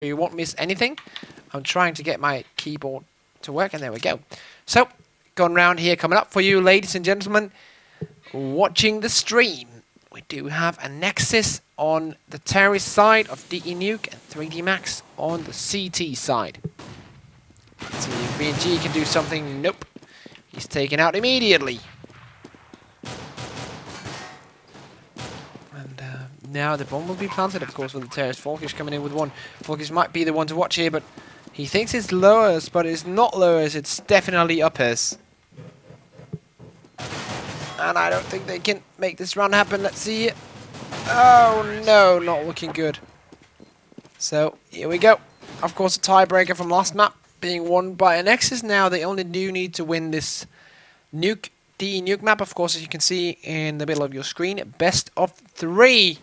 you won't miss anything. I'm trying to get my keyboard to work, and there we go. So, going round here, coming up for you, ladies and gentlemen, watching the stream. We do have ANEXIS on the terrorist side of DE Nuke and 3D Max on the CT side. Let's see if B&G can do something. Nope. He's taken out immediately. And now the bomb will be planted, of course, for the terrorist. Falkish coming in with one. Falkish might be the one to watch here, but he thinks it's lowers, but it's not lowers. It's definitely uppers. And I don't think they can make this run happen. Let's see. Oh, no, not looking good. So, here we go. Of course, a tiebreaker from last map being won by ANEXIS. Now, they only do need to win this Nuke, DE Nuke map, of course, as you can see in the middle of your screen. Best of 3.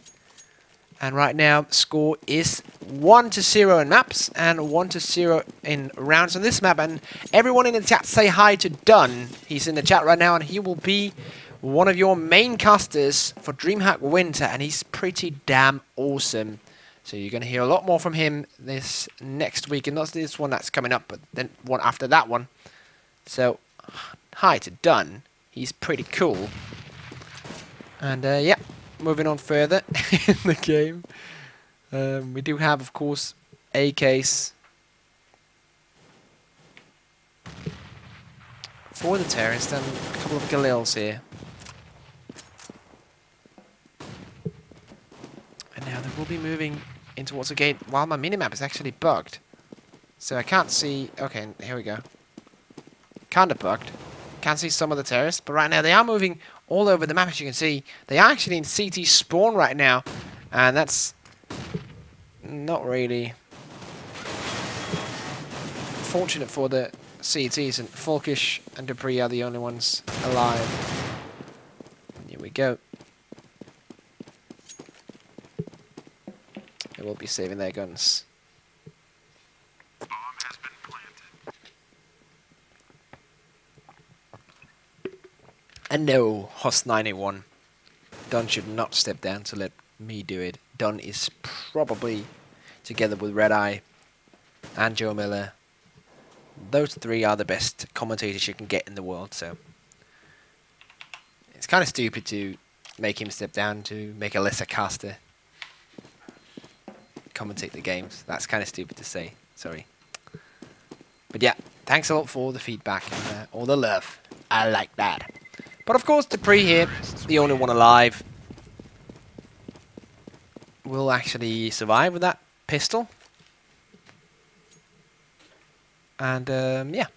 And right now, the score is 1-0 in maps and 1-0 in rounds on this map. And everyone in the chat, say hi to Dunn. He's in the chat right now, and he will be one of your main casters for DreamHack Winter, and he's pretty damn awesome. So you're going to hear a lot more from him this next week, and not this one that's coming up, but then one after that one. So, hi to Dunn. He's pretty cool. And yeah, moving on further in the game. We do have, of course, AKs for the terrorist and a couple of Galils here. And now they will be moving in towards the gate while my minimap is actually bugged. So I can't see... Okay, here we go. Kinda bugged. Can't see some of the terrorists, but right now they are moving all over the map, as you can see. They are actually in CT spawn right now, and that's not really fortunate for the CTs, and Falkish and Debris are the only ones alive. Here we go. They will be saving their guns. Bomb has been planted. And no, Host 981. Dunn should not step down to let me do it. Dunn is probably, together with Red Eye and Joe Miller, those three are the best commentators you can get in the world, so it's kind of stupid to make him step down to make a lesser caster commentate the games. That's kind of stupid to say, sorry. But yeah, thanks a lot for all the feedback and all the love. I like that. But of course, Dupree here, the only one alive, will actually survive with that pistol. And yeah,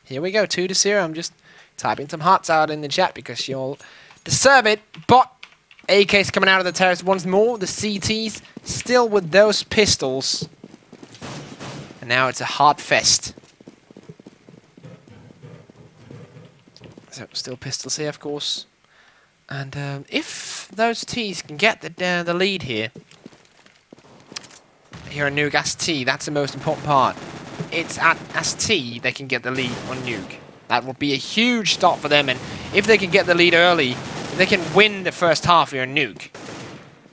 here we go, 2-0. I'm just typing some hearts out in the chat because you'll deserve it. But AK's coming out of the terrace once more. The CTs still with those pistols. And now it's a hard fest. So still pistols here, of course. And if those Ts can get the lead here. Here on Nuke as T, that's the most important part. It's as T they can get the lead on Nuke. That would be a huge start for them, and if they can get the lead early, if they can win the first half here on Nuke,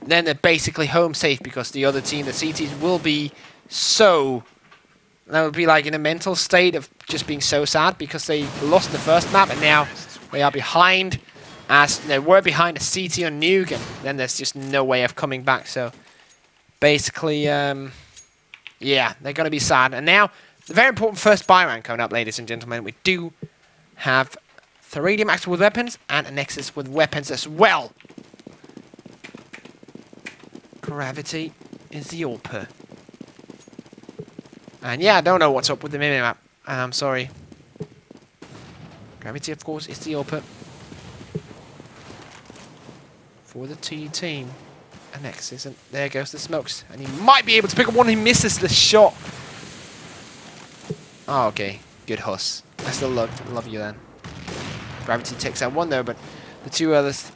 then they're basically home safe because the other team, the CTs, will be so... That would be like in a mental state of just being so sad because they lost the first map and now they are behind, as they were behind a CT on Nuke, and then there's just no way of coming back. So basically, yeah, they're going to be sad. And now, the very important first buy round coming up, ladies and gentlemen. We do have 3D Max with weapons and ANEXIS with weapons as well. Gravity is the AWP. And yeah, I don't know what's up with the minimap. I'm sorry. Gravity, of course, is the AWP. For the T team. ANEXIS, and there goes the smokes. And he might be able to pick up one. He misses the shot. Oh, okay. Good Huss. I still love you then. Gravity takes out one though, but the two others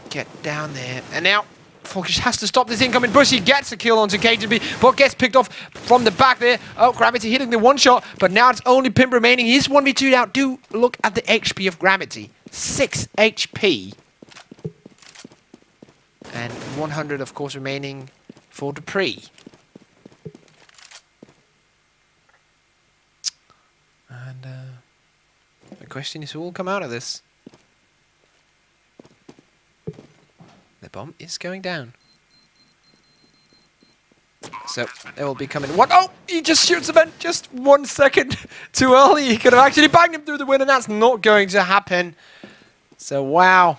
get down there. And now Falkish has to stop this incoming push. He gets a kill onto KGB, but gets picked off from the back there. Oh, Gravity hitting the one shot, but now it's only Pimp remaining. He's 1v2 out. Do look at the HP of Gravity. 6 HP. And 100, of course, remaining for the pre. And the question is who will come out of this? The bomb is going down. So, they will be coming. What? Oh! He just shoots the vent just 1 second too early. He could have actually banged him through the window, and that's not going to happen. So, wow.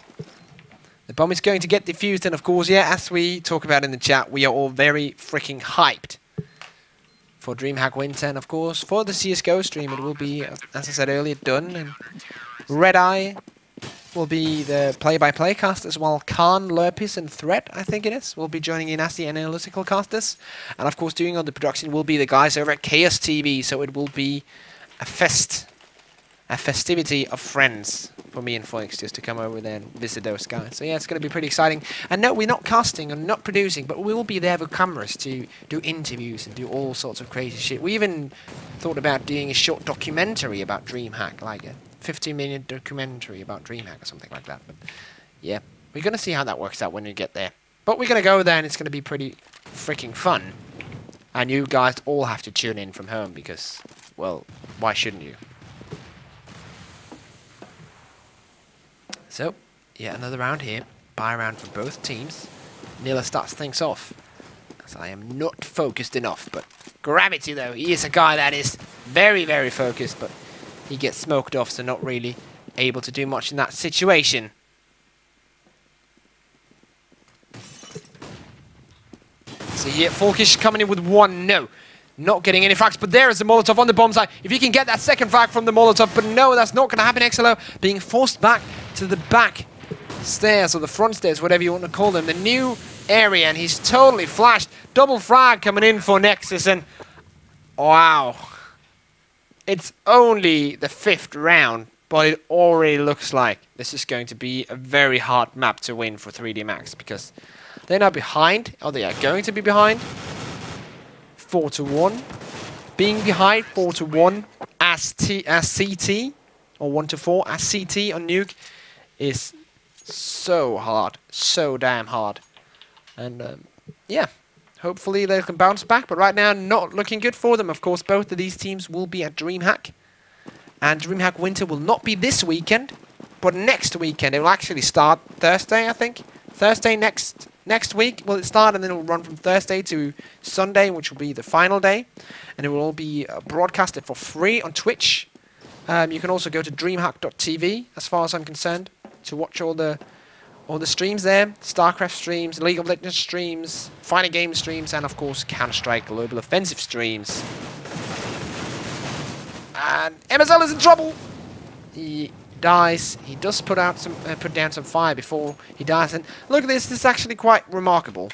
The bomb is going to get defused, and of course, yeah, as we talk about in the chat, we are all very freaking hyped for DreamHack Winter, and of course, for the CSGO stream, it will be, as I said earlier, done, and Red Eye will be the play-by-play cast as well. Khan, Lurpis, and Threat, I think it is, will be joining in as the analytical casters, and of course, doing all the production will be the guys over at Chaos TV, so it will be a festivity of friends for me and Phoenix just to come over there and visit those guys. So yeah, it's going to be pretty exciting. And no, we're not casting and not producing, but we will be there with cameras to do interviews and do all sorts of crazy shit. We even thought about doing a short documentary about DreamHack, like a 15-minute documentary about DreamHack or something like that. But yeah, we're going to see how that works out when we get there. But we're going to go there and it's going to be pretty freaking fun. And you guys all have to tune in from home because, well, why shouldn't you? So, yeah, another round here. Buy round for both teams. Nila starts things off, as I am not focused enough. But Gravity, though, he is a guy that is very, very focused, but he gets smoked off, so not really able to do much in that situation. So, yeah, Falkish coming in with one. No, not getting any frags, but there is the Molotov on the bomb site. If you can get that second frag from the Molotov, but no, that's not going to happen. XLO being forced back to the back stairs, or the front stairs, whatever you want to call them, the new area, and he's totally flashed. Double frag coming in for Nexus, and wow. It's only the 5th round, but it already looks like this is going to be a very hard map to win for 3D Max, because they're now behind, or they are going to be behind, 4-1. Being behind 4-1 as CT, or 1-4 as CT on Nuke, is so hard, so damn hard. And yeah, hopefully they can bounce back, but right now not looking good for them. Of course, both of these teams will be at DreamHack, and DreamHack Winter will not be this weekend, but next weekend. It will actually start Thursday, I think. Thursday next week will it start, and then it will run from Thursday to Sunday, which will be the final day, and it will all be broadcasted for free on Twitch. You can also go to DreamHack.tv, as far as I'm concerned, to watch all the streams there. StarCraft streams, League of Legends streams, fighting game streams, and of course Counter-Strike Global Offensive streams. And MSL is in trouble. He dies. He does put down some fire before he dies. And look at this. This is actually quite remarkable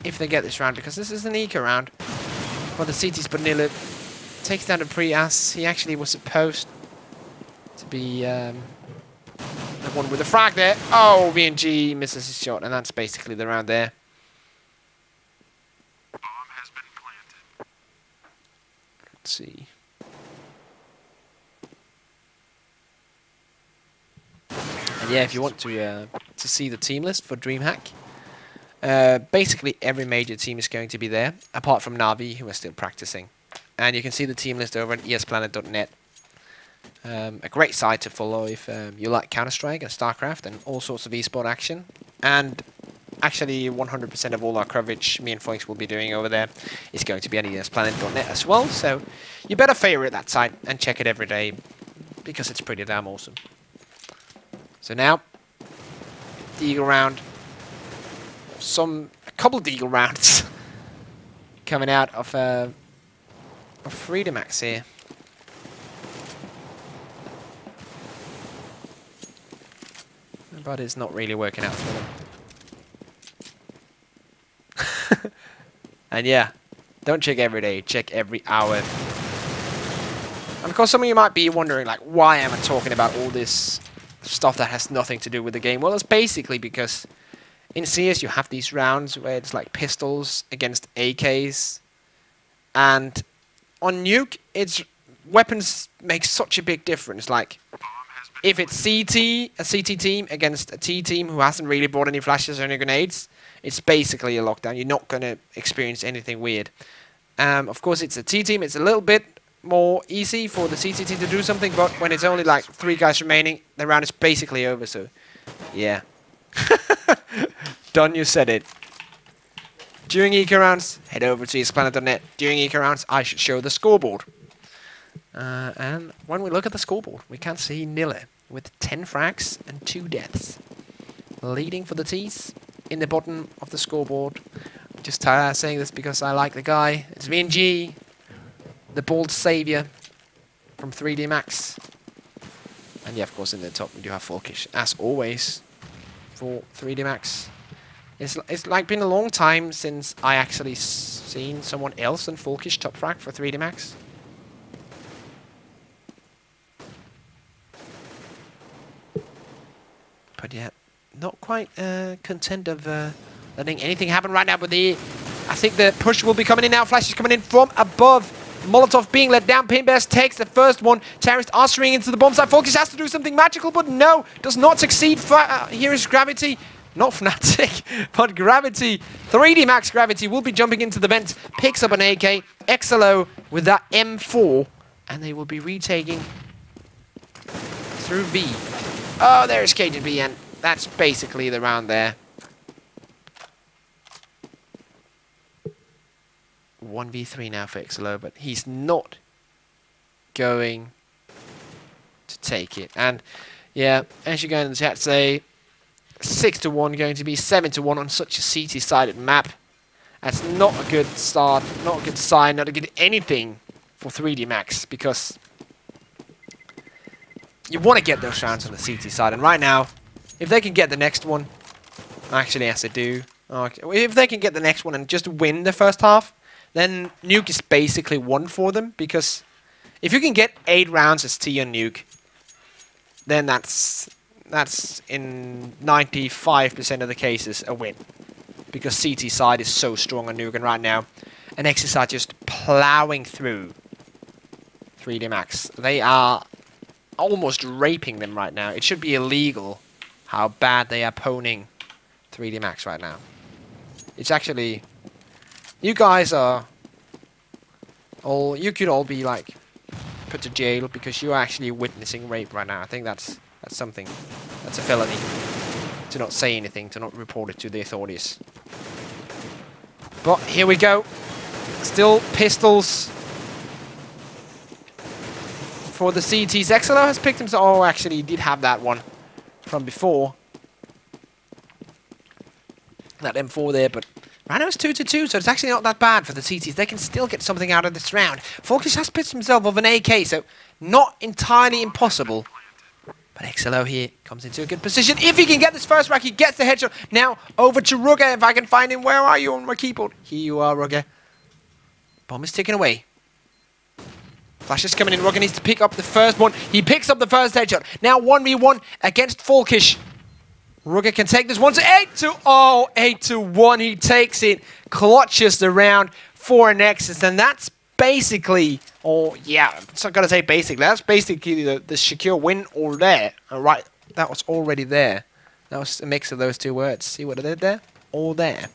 if they get this round, because this is an eco round for the CTs. But Nila takes down the pre-as. He actually was supposed to be the one with the frag there. Oh, VNG misses his shot, and that's basically the round there. Bomb has been planted. Let's see. And yeah, if you want to see the team list for DreamHack, basically every major team is going to be there, apart from Navi, who are still practicing. And you can see the team list over at esplanet.net. A great site to follow if you like Counter-Strike and StarCraft and all sorts of esport action. And actually 100% of all our coverage me and Phoenix will be doing over there is going to be on esplanet.net as well. So you better favorite that site and check it every day, because it's pretty damn awesome. So now, the Eagle round, a couple of Eagle rounds coming out of Freedom Max here. But it's not really working out for them. And yeah, don't check every day, check every hour. And of course, some of you might be wondering, like, why am I talking about all this stuff that has nothing to do with the game? Well, it's basically because in CS you have these rounds where it's like pistols against AKs, and on Nuke, it's weapons make such a big difference. Like, if it's a CT team against a T team who hasn't really brought any flashes or any grenades, it's basically a lockdown. You're not going to experience anything weird. Of course, it's a T team. It's a little bit more easy for the CT team to do something, but when it's only like 3 guys remaining, the round is basically over, so yeah. Done, you said it. During eco rounds, head over to ESPlanet.net. During eco rounds, I should show the scoreboard. And when we look at the scoreboard, we can see Nille with 10 frags and 2 deaths. Leading for the T's in the bottom of the scoreboard. Just saying this because I like the guy. It's VNG, the bald savior from 3D Max. And yeah, of course, in the top we do have Folkish, as always, for 3D Max. It's like been a long time since I actually seen someone else than Folkish top frag for 3D Max. But yeah, not quite content of letting anything happen right now. But I think the push will be coming in now. Flash is coming in from above. Molotov being let down. Pinbest takes the first one. Terrorist answering into the bomb site. Folkish has to do something magical, but no, does not succeed. Here is Gravity. Not Fnatic, but Gravity. 3D Max Gravity will be jumping into the vent. Picks up an AK. XLO with that M4. And they will be retaking through B. Oh, there's KGB, and that's basically the round there. 1v3 now for XLO, but he's not going to take it. And yeah, as you go in the chat say, 6-1 going to be 7-1 on such a CT-sided map. That's not a good start, not a good sign, not a good anything for 3D Max, because you want to get those rounds on the CT side. And right now, if they can get the next one, actually yes they do. Okay. If they can get the next one and just win the first half, then Nuke is basically won for them, because if you can get 8 rounds as T on Nuke, then that's in 95% of the cases a win, because CT side is so strong on Nuke, and right now ANEXIS are just plowing through 3D Max. They are almost raping them right now. It should be illegal how bad they are poning 3D Max right now. It's actually, you guys are all, you could all be like put to jail because you are actually witnessing rape right now. I think that's something, that's a felony, to not say anything, to not report it to the authorities. But here we go, still pistols for the CTs. XLO has picked himself. Oh, actually, he did have that one from before. That M4 there, but right now it's 2-2, so it's actually not that bad for the CTs. They can still get something out of this round. Folkish has pitched himself of an AK, so not entirely impossible. But XLO here comes into a good position. If he can get this first rack, he gets the headshot. Now over to Rugger, if I can find him. Where are you on my keyboard? Here you are, Rugger. Bomb is taken away. Flash is coming in. Rugger needs to pick up the first one. He picks up the first headshot. Now 1v1 against Folkish. Rugger can take this one to 8-1. He takes it. Clutches the round for ANEXIS. And that's basically, or yeah, I'm not going to say basically. That's basically the secure win all there. Right, that was already there. That was a mix of those two words. See what I did there? All there.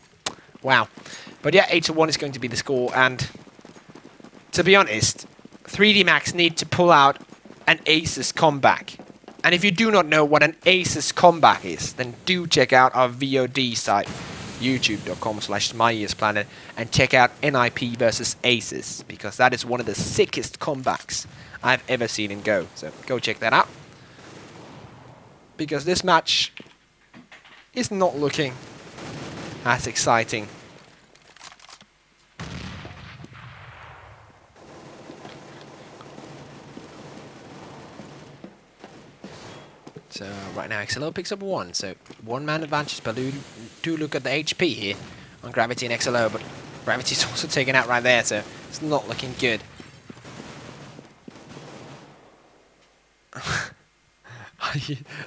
Wow. But yeah, 8-1 is going to be the score. And to be honest, 3D Max need to pull out an ACES comeback. And if you do not know what an ACES comeback is, then do check out our VOD site, youtube.com/myesplanet, and check out NIP versus ACES, because that is one of the sickest comebacks I've ever seen in Go. So go check that out, because this match is not looking as exciting. So right now XLO picks up 1, so 1-man advantage, but do look at the HP here on Gravity and XLO, but Gravity's also taken out right there, so it's not looking good.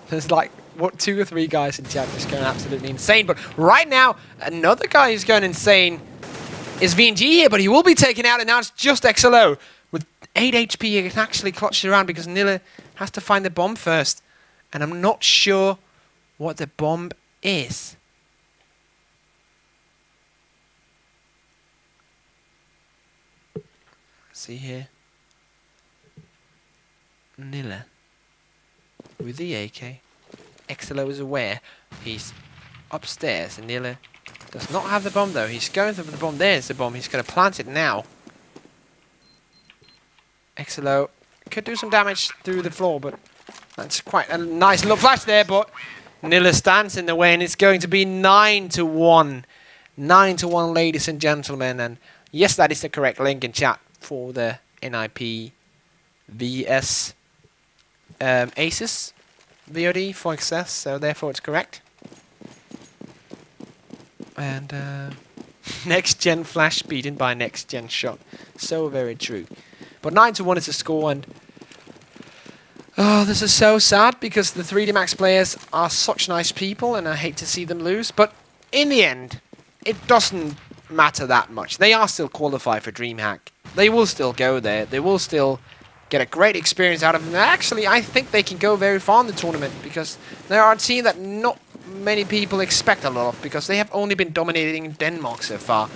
There's like, what, 2 or 3 guys in chat just going absolutely insane, but right now, another guy who's going insane is VNG here, but he will be taken out, and now it's just XLO. With 8 HP, he can actually clutch it around because Nille has to find the bomb first. And I'm not sure what the bomb is. See here. Nilla with the AK. Exelo is aware. He's upstairs, and Nilla does not have the bomb though. He's going for the bomb. There's the bomb. He's going to plant it now. Exelo could do some damage through the floor, but that's quite a nice little flash there. But Nilla stands in the way, and it's going to be 9-1. 9-1, ladies and gentlemen. And yes, that is the correct link in chat for the NIP vs ACES VOD for access, so therefore it's correct. And next gen flash beaten by next gen shot. So very true. But 9-1 is the score, and oh, this is so sad because the 3D Max players are such nice people, and I hate to see them lose. But in the end, it doesn't matter that much. They are still qualified for DreamHack. They will still go there. They will still get a great experience out of them. And actually, I think they can go very far in the tournament because they are a team that not many people expect a lot of, because they have only been dominating Denmark so far.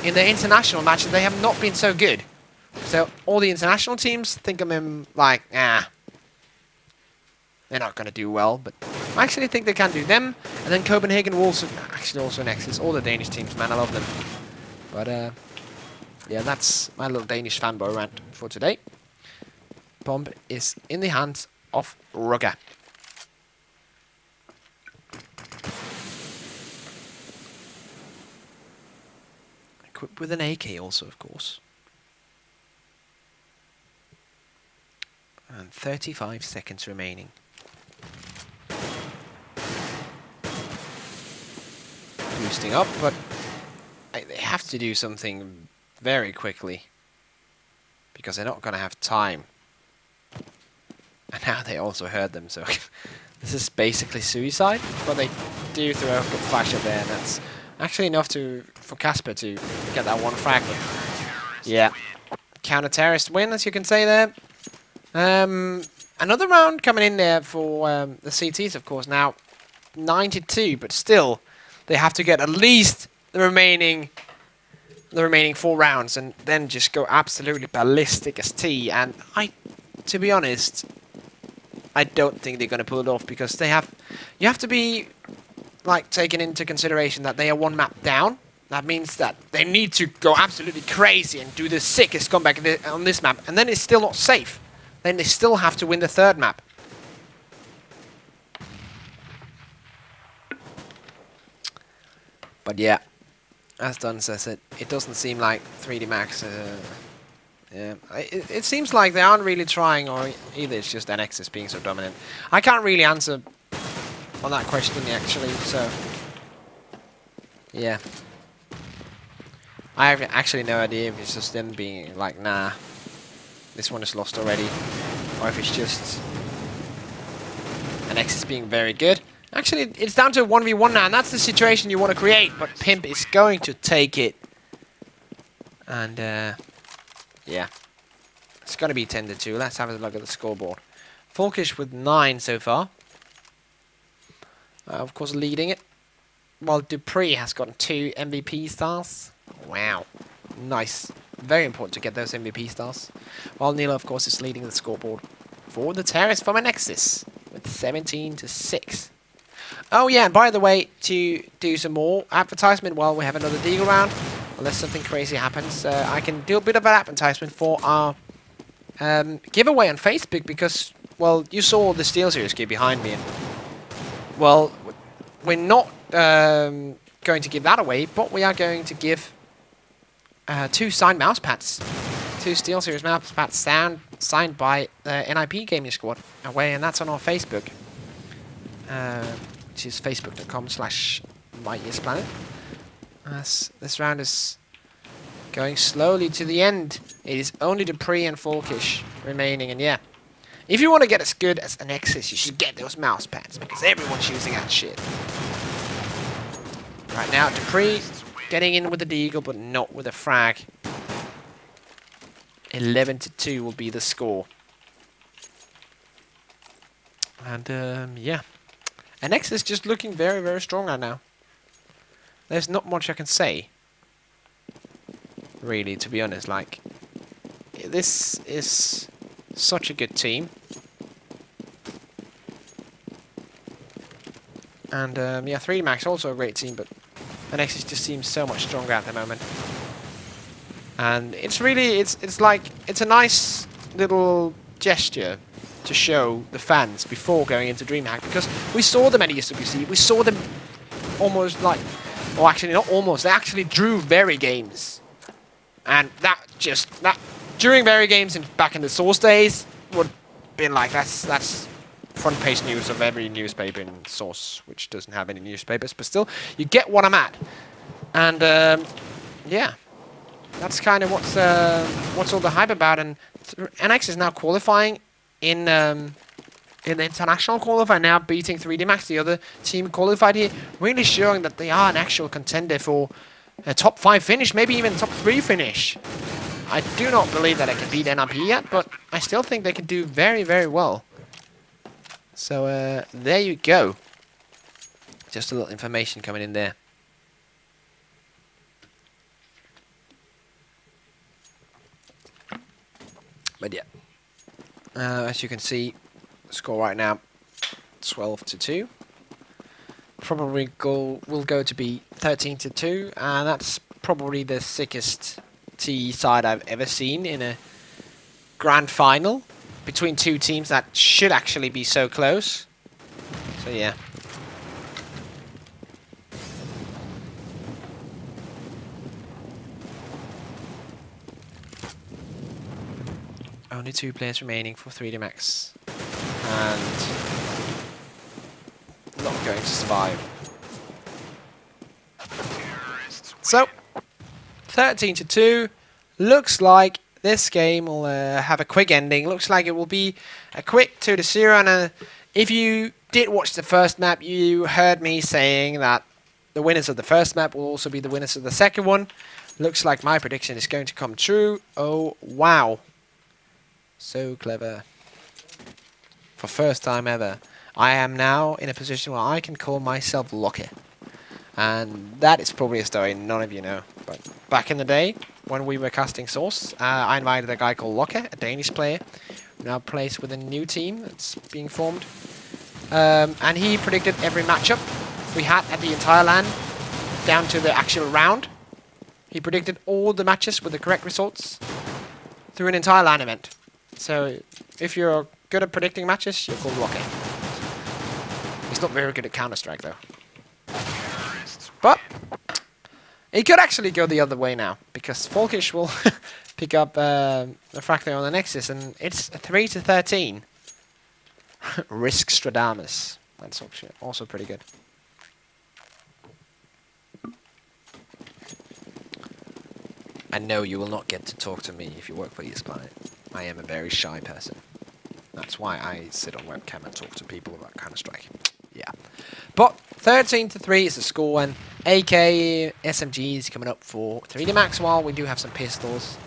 In their international matches, they have not been so good. So all the international teams think of them like, they're not going to do well. But I actually think they can do them. And then Copenhagen will also, actually also ANEXIS. All the Danish teams, man, I love them. But yeah, that's my little Danish fanboy rant for today. Bomb is in the hands of Rugger. Equipped with an AK also, of course. And 35 seconds remaining. Boosting up, but they have to do something very quickly, because they're not going to have time. And now they also heard them, so this is basically suicide. But they do throw a good flash up there, and that's actually enough for Casper to get that one frag. Yeah, counter-terrorist win, as you can say there. Another round coming in there for the CTs, of course. Now 92, but still they have to get at least the remaining 4 rounds, and then just go absolutely ballistic as T. And to be honest, I don't think they're going to pull it off, because you have to be like taken into consideration that they are 1 map down. That means that they need to go absolutely crazy and do the sickest comeback on this map, and then it's still not safe. Then they still have to win the 3rd map. But yeah, as Dunn says it doesn't seem like 3D Max. Yeah, it seems like they aren't really trying, or either it's just ANEXIS being so dominant. I can't really answer on that question actually, so yeah. I have actually no idea if it's just them being like, nah, this one is lost already, or if it's just ANEXIS being very good. Actually, it's down to 1v1 now, and that's the situation you want to create, but Pimp is going to take it. And yeah, it's going to be 10-2. Let's have a look at the scoreboard. Folkish with 9 so far. Of course, leading it. While Dupree has gotten 2 MVP stars. Wow. Nice. Very important to get those MVP stars. While Nilo, of course, is leading the scoreboard for the terrorists from ANEXIS with 17-6. Oh yeah, and by the way, to do some more advertisement while we have another Deagle round, unless something crazy happens, I can do a bit of an advertisement for our giveaway on Facebook, because, well, you saw the SteelSeries gear behind me, and, well, we're not going to give that away, but we are going to give 2 signed mouse pads. 2 SteelSeries mouse pads signed by the NIP Gaming Squad away, and that's on our Facebook. Which is facebook.com/MyESPlanet. As this round is going slowly to the end, it is only Dupree and Folkish remaining, and yeah, if you want to get as good as ANEXIS, you should get those mouse pads, because everyone's using that shit. Right now, Dupree getting in with the Deagle, but not with a frag. 11-2 will be the score. And yeah. ANEXIS is just looking very, very strong right now. There's not much I can say, really, to be honest. Like, this is such a good team. And yeah, 3DMax also a great team, but ANEXIS just seems so much stronger at the moment. And it's really, it's like, it's a nice little gesture to show the fans before going into DreamHack, because we saw them at ESWC, we saw them almost like, or actually not almost, they actually drew very games. And that during very games and back in the Source days would have been like, that's front page news of every newspaper in Source, which doesn't have any newspapers, but still, you get what I'm at. And yeah, that's kind of what's all the hype about. And ANEXIS is now qualifying in the international qualifier, now beating 3DMax, the other team qualified here, really showing that they are an actual contender for a top 5 finish, maybe even top 3 finish. I do not believe that I can beat NRP yet, but I still think they can do very, very well. So there you go. Just a little information coming in there. But yeah, as you can see, the score right now, 12-2. Probably will go to be 13-2, and that's probably the sickest TE side I've ever seen in a grand final between two teams that should actually be so close. So yeah. Only 2 players remaining for 3DMax, and not going to survive. So 13-2. Looks like this game will have a quick ending. Looks like it will be a quick 2-0. And if you did watch the first map, you heard me saying that the winners of the first map will also be the winners of the second one. Looks like my prediction is going to come true. Oh wow. So clever. For first time ever, I am now in a position where I can call myself lucky. And that is probably a story none of you know. But back in the day, when we were casting Source, I invited a guy called Locke, a Danish player, who now plays with a new team that's being formed. And he predicted every matchup we had at the entire LAN, down to the actual round. He predicted all the matches with the correct results through an entire LAN event. So if you're good at predicting matches, you're called Locke. He's not very good at Counter-Strike though. But it could actually go the other way now, because Folkish will pick up a Fractal on the ANEXIS, and it's 3-13. Risk Stradamus. That's also pretty good. I know you will not get to talk to me if you work for eSpy. I am a very shy person. That's why I sit on webcam and talk to people about Counter-Strike. Yeah. But 13-3 is the score, and AK SMG is coming up for 3DMax, while we do have some pistols.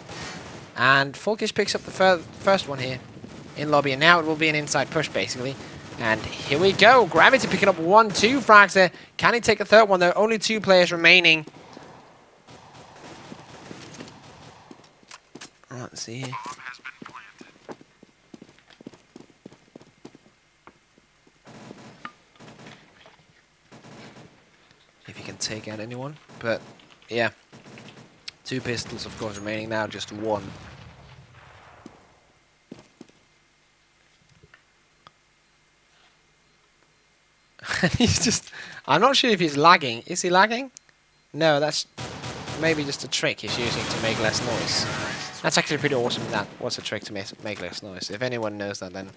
And Folkish picks up the first one here in lobby, and now it will be an inside push basically. And here we go. Gravity picking up 1-2 frags there. Can he take a third one? There are only 2 players remaining. Let's see here. If he can take out anyone. But yeah, 2 pistols of course remaining now, just 1. He's just, I'm not sure if he's lagging. Is he lagging? No, that's maybe just a trick he's using to make less noise. That's actually pretty awesome. That was a trick to make less noise. If anyone knows that, then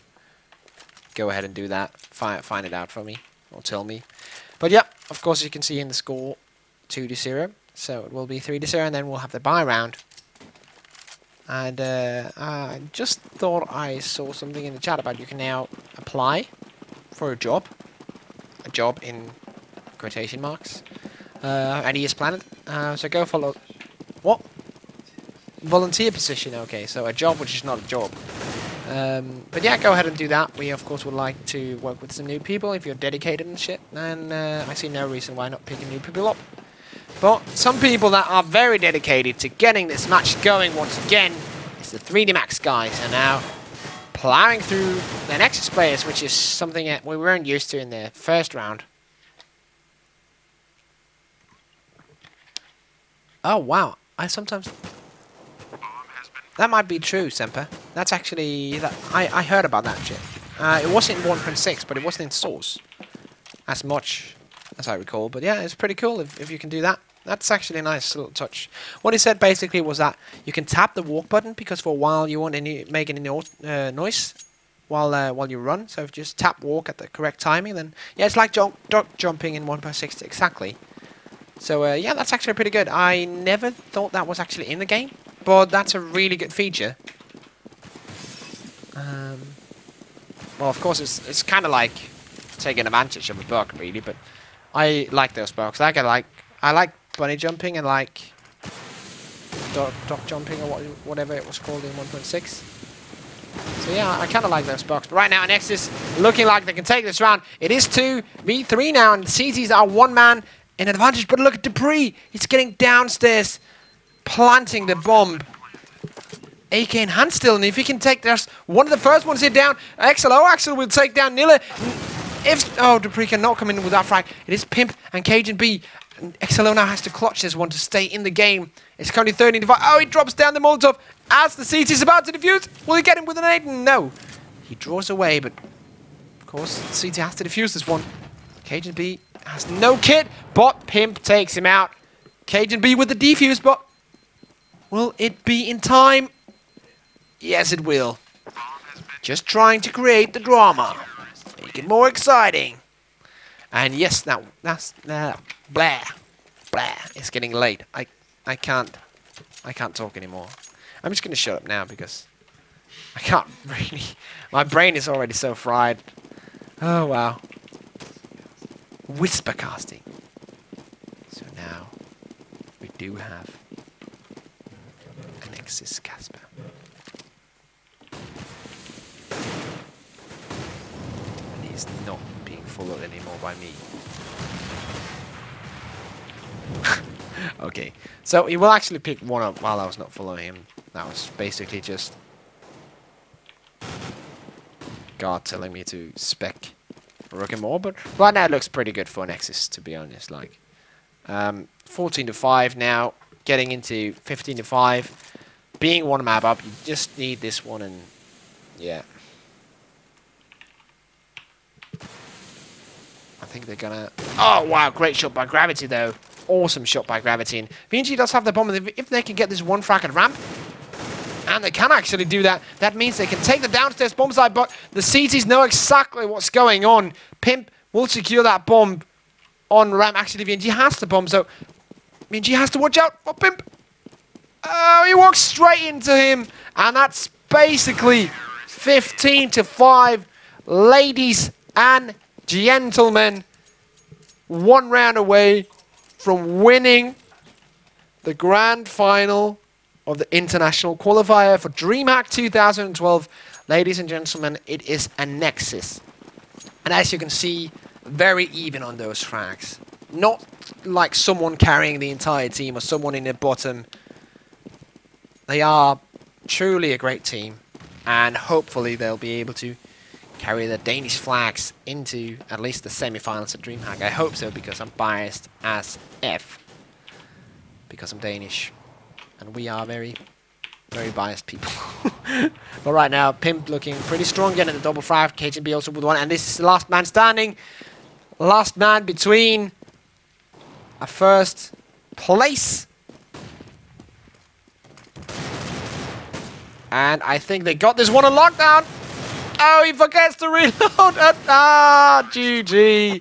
go ahead and do that. Find it out for me, or tell me. But yeah, of course you can see in the score 2-0. So it will be 3-0, and then we'll have the bye round. And I just thought I saw something in the chat about you can now apply for a job. A job in quotation marks. At ES Planet. So go follow. What? Volunteer position. Okay, so a job which is not a job. But yeah, go ahead and do that. We of course would like to work with some new people if you're dedicated and shit. And I see no reason why not picking new people up. But some people that are very dedicated to getting this match going once again is as the 3D Max guys are now plowing through the ANEXIS players, which is something that we weren't used to in the first round. Oh, wow. I sometimes... That might be true, Semper. That's actually... I heard about that shit. It wasn't in 1.6, but it wasn't in source. As much as I recall. But yeah, it's pretty cool if you can do that. That's actually a nice little touch. What he said basically was that you can tap the walk button, because for a while you won't make any noise while you run. So if you just tap walk at the correct timing, then... Yeah, it's like duck jumping in 1.6 exactly. So yeah, that's actually pretty good. I never thought that was actually in the game, but that's a really good feature. Well, of course, it's kind of like taking advantage of a bug, really. But I like those bugs. I like bunny jumping and like duck jumping or whatever it was called in 1.6. So yeah, I kind of like those bugs. But right now, ANEXIS looking like they can take this round. It is 2v3 now, and the CTs are one man in advantage. But look at Dupree. He's getting downstairs, planting the bomb. AK in hand still, and if he can take this, one of the first ones here down. Axel will take down Nilla. Dupree cannot come in with that frag. It is Pimp and Cajun B. And XLO now has to clutch this one to stay in the game. It's currently 13-5. Oh, he drops down the Molotov as the CT is about to defuse. Will he get him with an 8? No. He draws away, but of course, CT has to defuse this one. Cajun B has no kit, but Pimp takes him out. Cajun B with the defuse, but will it be in time? Yes, it will. Just trying to create the drama. Make it more exciting. And yes, that's blah. It's getting late. I can't talk anymore. I'm just gonna shut up now because I can't really. My brain is already so fried. Oh wow. Whisper casting. So now we do have ANEXIS Casper. And he's not being followed anymore by me. Okay, so he will actually pick one up while I was not following him. That was basically just God telling me to spec Rook more, but right now it looks pretty good for ANEXIS, to be honest. Like 14-5 now, getting into 15-5, being one map up. You just need this one, and yeah, I think they're gonna. Oh wow, great shot by Gravity though. Awesome shot by Gravity. And VNG does have the bomb, and if they can get this one frag at ramp, and they can actually do that, that means they can take the downstairs bomb site, but the CTs know exactly what's going on. Pimp will secure that bomb on ramp. Actually, VNG has the bomb, so VNG has to watch out for Pimp. Oh, he walks straight into him, and that's basically 15-5. Ladies and gentlemen, one round away from winning the grand final of the international qualifier for DreamHack 2012. Ladies and gentlemen, it is ANEXIS. And as you can see, very even on those frags. Not like someone carrying the entire team or someone in the bottom. They are truly a great team. And hopefully they'll be able to carry the Danish flags into at least the semi-finals at DreamHack. I hope so, because I'm biased as F. Because I'm Danish. And we are very, very biased people. But right now, Pimp looking pretty strong, getting the double frag. KGB also with one. And this is the last man standing. Last man between a first place. And I think they got this one on lockdown. Oh, he forgets to reload. GG.